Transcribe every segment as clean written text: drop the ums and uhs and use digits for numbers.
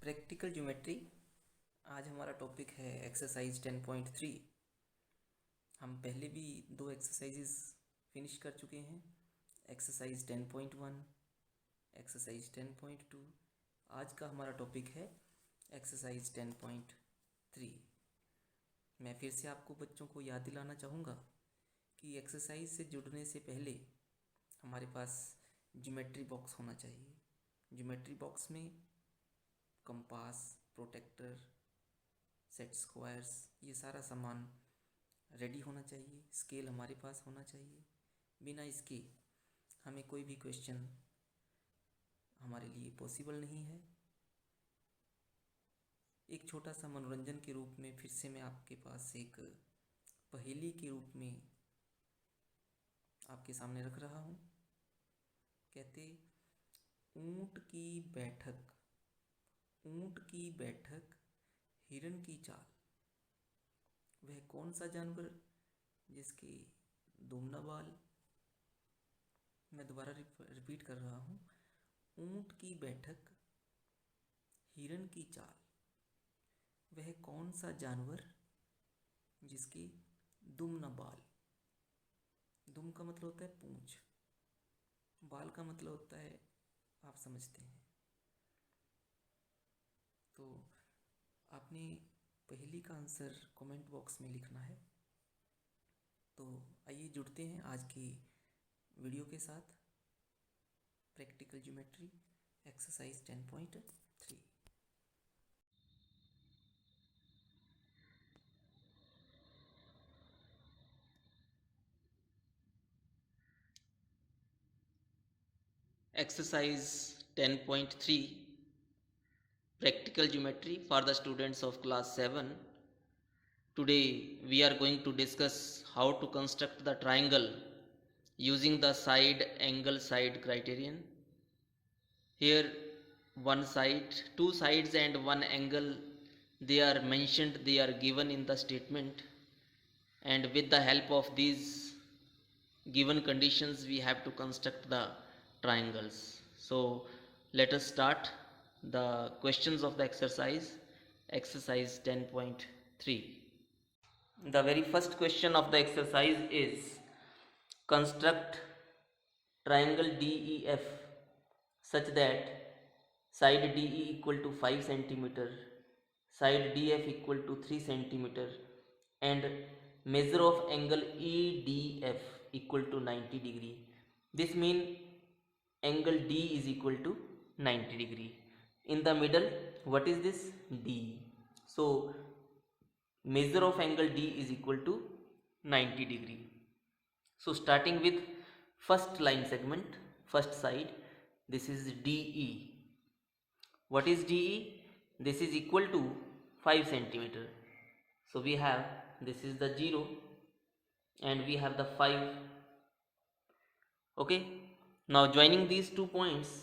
Practical geometry. आज हमारा topic है एक्सरसाइज 10.3। हम पहले भी दो एक्सरसाइजेस फिनिश कर चुके हैं, एक्सरसाइज 10.1, एक्सरसाइज 10.2। आज का हमारा टॉपिक है एक्सरसाइज 10.3। मैं फिर से आपको बच्चों को याद दिलाना चाहूँगा कि एक्सरसाइज से जुड़ने से पहले हमारे पास ज्योमेट्री बॉक्स होना चाहिए। ज्योमेट्री बॉक्स में कंपास, प्रोटेक्टर, सेट स्क्वायर्स, ये सारा सामान रेडी होना चाहिए। स्केल हमारे पास होना चाहिए। बिना इसके हमें कोई भी क्वेश्चन हमारे लिए पॉसिबल नहीं है। एक छोटा सा मनोरंजन के रूप में फिर से मैं आपके पास एक पहेली के रूप में आपके सामने रख रहा हूँ। कहते, ऊंट की बैठक, ऊंट की बैठक, हिरन की चाल, वह कौन सा जानवर जिसके दुम्ना बाल। मैं दोबारा रिपीट कर रहा हूँ। ऊंट की बैठक, हिरन की चाल, वह कौन सा जानवर जिसके दुम न बाल। दुम का मतलब होता है पूंछ, बाल का मतलब होता है, आप समझते हैं। तो आपने पहेली का आंसर कमेंट बॉक्स में लिखना है। तो आइए जुड़ते हैं आज की वीडियो के साथ। Practical geometry exercise 10.3। Exercise 10.3 practical geometry for the students of class 7. Today we are going to discuss how to construct the triangle using the side angle side criterion. Here one side, two sides and one angle, they are mentioned, they are given in the statement, and with the help of these given conditions we have to construct the triangles. So let us start the questions of the exercise 10.3. The very first question of the exercise is, construct triangle DEF such that side DE equal to 5 centimeter, side DF equal to 3 centimeter, and measure of angle EDF equal to 90 degree. This means angle D is equal to 90 degree. In the middle, what is this? D. So measure of angle D is equal to 90 degree. So starting with first line segment, first side, this is DE. What is DE? This is equal to 5 centimeter. So we have, this is the 0 and we have the 5. Okay. Now joining these 2 points,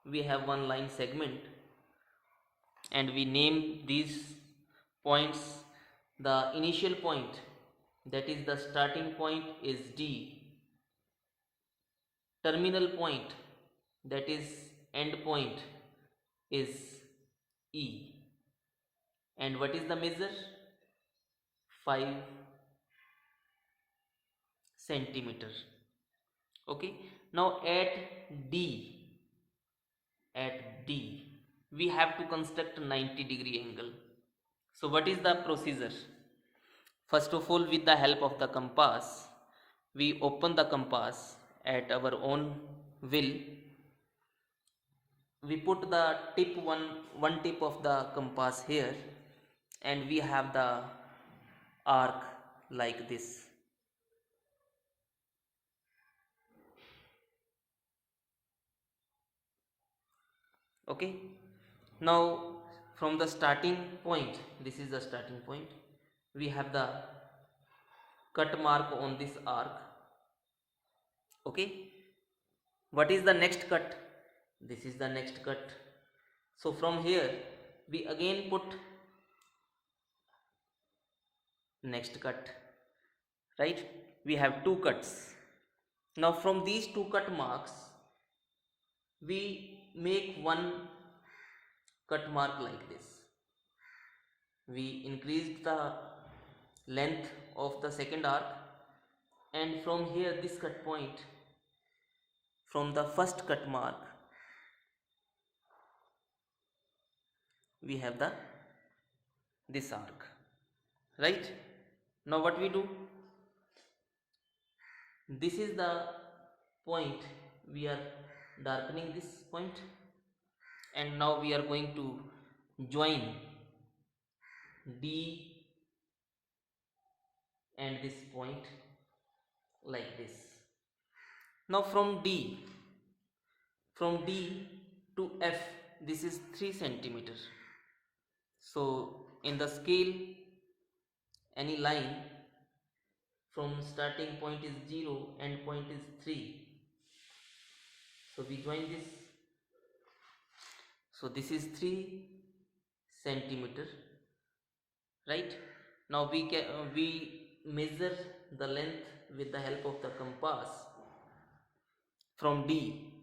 we have one line segment and we name these points. The initial point, that is the starting point, is D. Terminal point, that is end point, is E. And what is the measure? 5 centimeter. Okay. Now at D we have to construct 90 degree angle. So what is the procedure? First of all, with the help of the compass, we open the compass at our own will. We put the tip, one tip of the compass here, and we have the arc like this. Okay. Now from the starting point, this is the starting point, we have the cut mark on this arc. Okay. What is the next cut? This is the next cut. So from here we again put next cut, right? We have two cuts. Now from these two cut marks we make one cut mark like this. We increased the length of the second arc, and from here this cut point, from the first cut mark, we have this arc, right? Now what we do, this is the point, we are darkening this point, and now we are going to join D and this point like this. Now from D to F, this is 3 centimeter. So in the scale, any line from starting point is 0, end point is 3. So we join this. So this is 3 centimeter, right? Now we measure the length with the help of the compass. From D,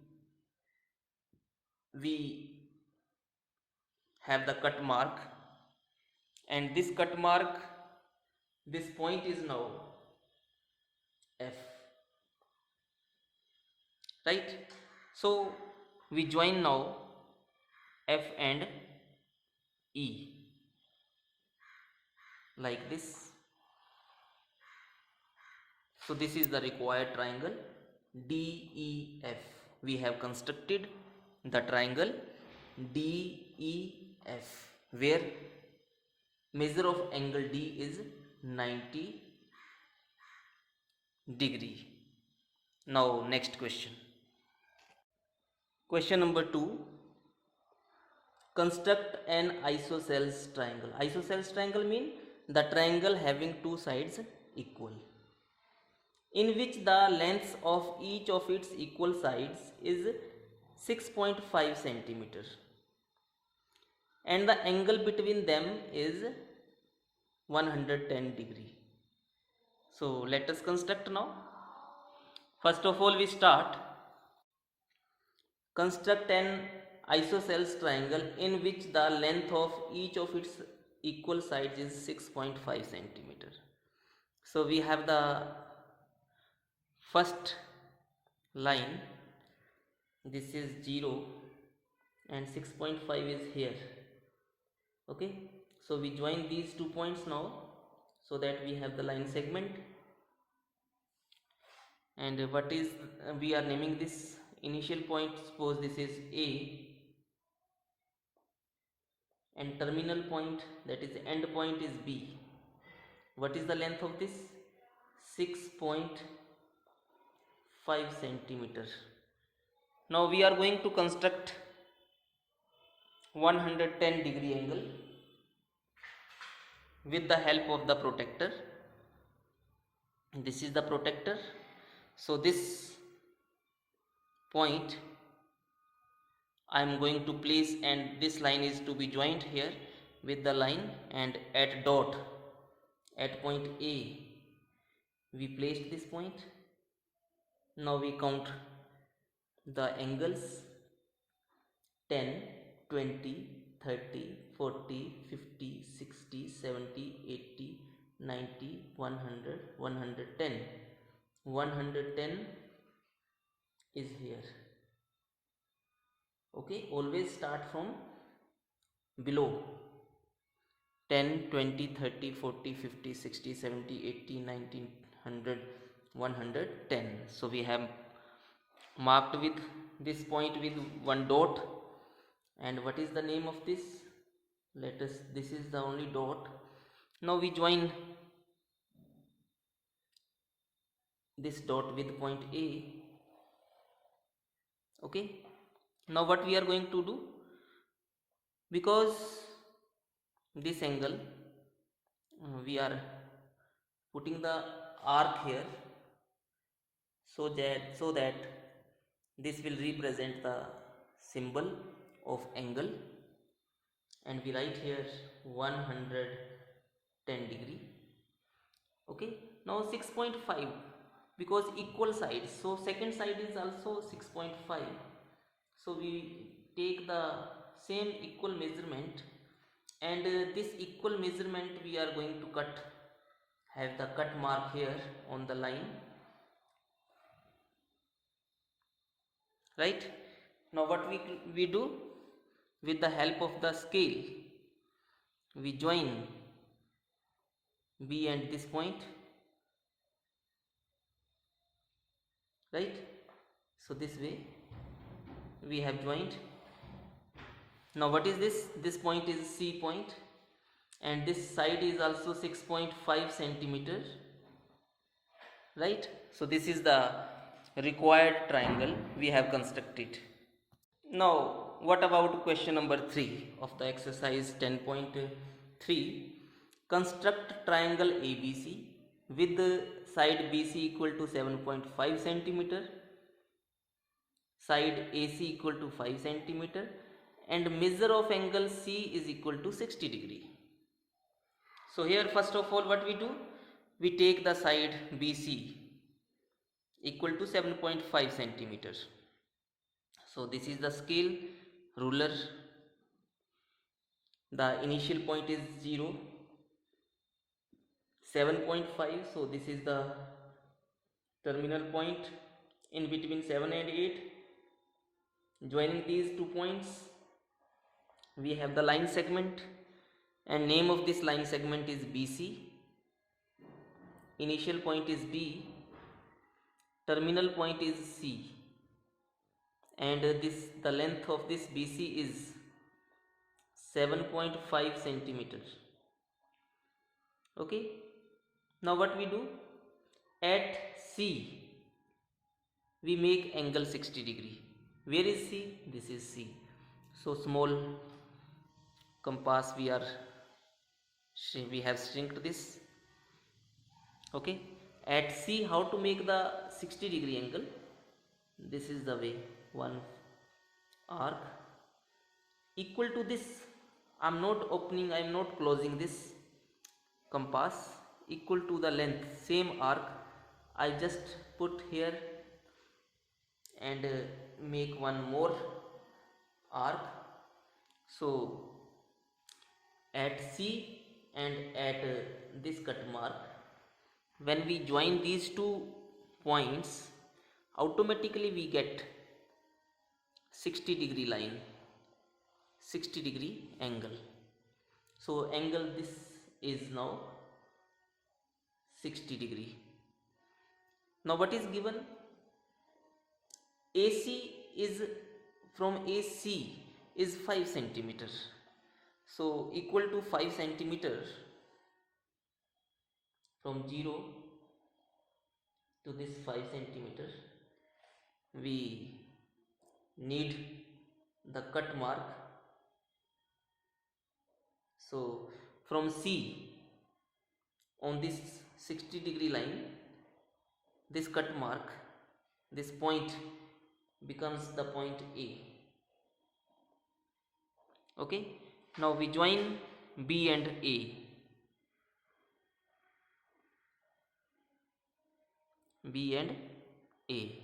we have the cut mark, and this cut mark, this point is now F, right? So we join now F and E like this. So this is the required triangle DEF. We have constructed the triangle DEF, where measure of angle D is 90 degree. Now next question. Question number 2. Construct an isosceles triangle. Isosceles triangle mean the triangle having two sides equal, in which the length of each of its equal sides is 6.5 centimeter and the angle between them is 110 degree. So let us construct now. First of all, we start construct an isosceles triangle in which the length of each of its equal sides is 6.5 centimeter. So we have the first line, this is 0 and 6.5 is here. Okay, so we join these 2 points now, so that we have the line segment. And what is we are naming this initial point? Suppose this is A, and terminal point, that is end point, is B. What is the length of this? 6.5 centimeter. Now we are going to construct 110 degree angle with the help of the protractor. This is the protractor. So this point I am going to place, and this line is to be joined here with the line, and at dot at point A we placed this point. Now we count the angles: 10, 20, 30, 40, 50, 60, 70, 80, 90, 100, 110. 110 is here. Okay, always start from below. 10, 20, 30, 40, 50, 60, 70, 80, 90, 100, 110. So we have marked with this point with one dot. And what is the name of this? This is the only dot. Now we join this dot with point A. Okay, now what we are going to do, because this angle we are putting the arc here, so that this will represent the symbol of angle, and we write here 110 degree. Okay, now 6.5, because equal sides, so second side is also 6.5. So we take the same equal measurement, and this equal measurement we are going to cut, have the cut mark here on the line, right? Now what we do, with the help of the scale we join B and this point, right? So this way we have joined. Now what is this? This point is C point, and this side is also 6.5 centimeter, right? So this is the required triangle we have constructed. Now what about question number 3 of the exercise 10.3? Construct triangle ABC with the side BC equal to 7.5 centimeter, side AC equal to 5 centimeter, and measure of angle C is equal to 60 degree. So here first of all what we do, we take the side BC equal to 7.5 centimeters. So this is the scale ruler, the initial point is 0, 7.5, so this is the terminal point in between 7 and 8. Joining these 2 points we have the line segment, and name of this line segment is BC. Initial point is B, terminal point is C, and the length of this BC is 7.5 centimeters. Okay, now what we do, at C we make angle 60 degree. Where is C? This is C. So small compass we have shrinked this. Okay, at C how to make the 60 degree angle? This is the way, one arc equal to this, I am not opening, I am not closing this compass, equal to the length, same arc I just put here and make one more arc. So at C and at this cut mark, when we join these 2 points, automatically we get 60 degree line, 60 degree angle. So angle this is now 60 degree. Now what is given? AC is, from AC is 5 centimeter. So equal to 5 centimeter, from 0 to this 5 centimeter we need the cut mark. So from C on this 60 degree line, this cut mark, this point becomes the point A. Okay, now we join B and A. B and A.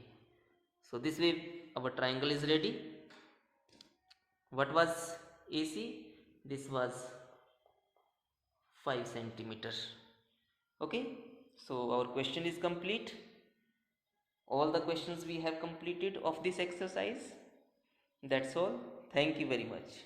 So this way our triangle is ready. What was AC? This was 5 centimeters. Okay, so our question is complete. All the questions we have completed of this exercise. That's all. Thank you very much.